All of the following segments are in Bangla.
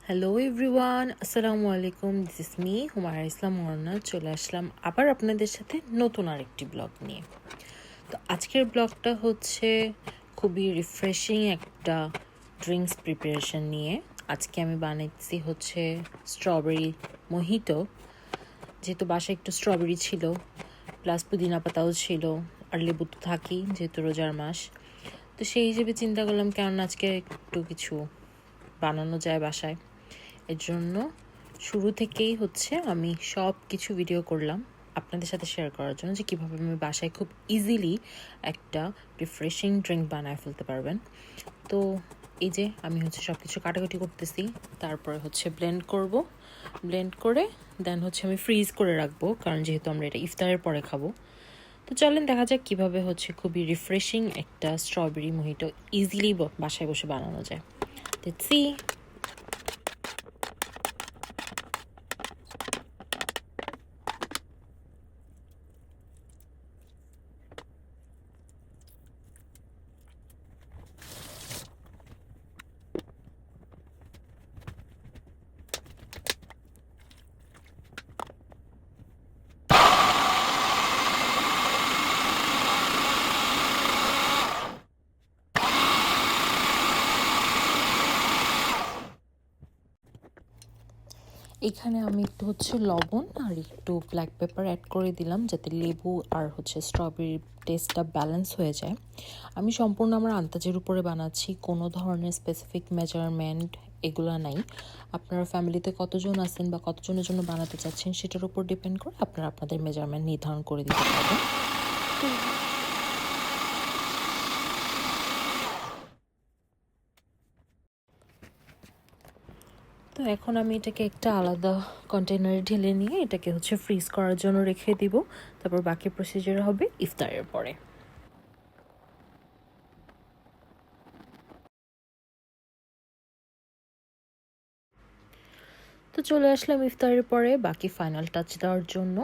হ্যালো এভরিওয়ান, আসসালামু আলাইকুম। দিস ইজ মি হুমায়রা ইসলাম মোহনা। চলে আসলাম আবার আপনাদের সাথে নতুন আরেকটি ব্লগ নিয়ে। তো আজকের ব্লগটা হচ্ছে খুবই রিফ্রেশিং একটা ড্রিঙ্কস প্রিপারেশন নিয়ে। আজকে আমি বানাচ্ছি হচ্ছে স্ট্রবেরি মোহিতো। যেহেতু বাসায় একটু স্ট্রবেরি ছিল, প্লাস পুদিনা পাতাও ছিল, আর লেবু তো থাকেই যেহেতু রোজার মাস। তো সেই হিসেবে চিন্তা করলাম কেন আজকে একটু কিছু বানানো যায় বাসায়। এর জন্য শুরু থেকেই হচ্ছে আমি সব কিছু ভিডিও করলাম আপনাদের সাথে শেয়ার করার জন্য যে কীভাবে আমি বাসায় খুব ইজিলি একটা রিফ্রেশিং ড্রিঙ্ক বানায় ফেলতে পারবেন। তো এই যে আমি হচ্ছে সব কিছু কাটাকুটি করতেছি, তারপরে হচ্ছে ব্লেন্ড করে দেন হচ্ছে আমি ফ্রিজ করে রাখবো, কারণ যেহেতু আমরা এটা ইফতারের পরে খাবো। তো চলেন দেখা যাক কীভাবে হচ্ছে খুবই রিফ্রেশিং একটা স্ট্রবেরি মোহিটো ইজিলি বাসায় বসে বানানো যায়। Let's see. এখানে আমি একটু হচ্ছে লবণ আর একটু ব্ল্যাক পেপার অ্যাড করে দিলাম, যাতে লেবু আর হচ্ছে স্ট্রবেরির টেস্টটা ব্যালেন্স হয়ে যায়। আমি সম্পূর্ণ আমার আন্দাজের উপরে বানাচ্ছি, কোনো ধরনের স্পেসিফিক মেজারমেন্ট এগুলো নাই। আপনারা ফ্যামিলিতে কতজন আছেন বা কতজনের জন্য বানাতে চাচ্ছেন সেটার উপর ডিপেন্ড করে আপনারা আপনাদের মেজারমেন্ট নির্ধারণ করে দিতে পারবেন। তো এখন আমি এটাকে একটা আলাদা কন্টেনারে ঢেলে নিয়ে এটাকে হচ্ছে ফ্রিজ করার জন্য রেখে দিব। তারপর বাকি প্রসিজার হবে ইফতারের পরে। তো চলে আসলাম ইফতারের পরে বাকি ফাইনাল টাচ দেওয়ার জন্য।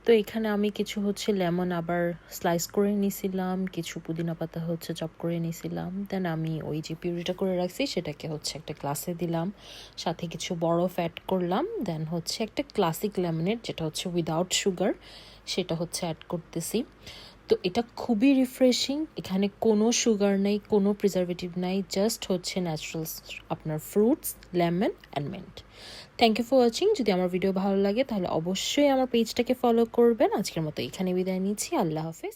তো এখানে আমি কিছু হচ্ছে লেমন আবার স্লাইস করে নিয়েছিলাম, কিছু পুদিনা পাতা হচ্ছে চপ করে নিয়েছিলাম। দেন আমি ওই যে পিউরিটা করে রাখছি সেটাকে হচ্ছে একটা গ্লাসে দিলাম, সাথে কিছু বরফ অ্যাড করলাম। দেন হচ্ছে একটা ক্লাসিক লেমনেড যেটা হচ্ছে উইদাউট সুগার, সেটা হচ্ছে অ্যাড করতেছি। তো এটা খুবই রিফ্রেশিং, এখানে কোনো সুগার নেই, কোনো প্রিজারভেটিভ নাই, জাস্ট হচ্ছে ন্যাচারাল আপনার fruits, lemon and mint. Thank you for watching. যদি আমার ভিডিও ভালো লাগে তাহলে অবশ্যই আমার পেজটাকে ফলো করবেন। আজকের মতো এখানে বিদায় নিচ্ছি। আল্লাহ হাফেজ।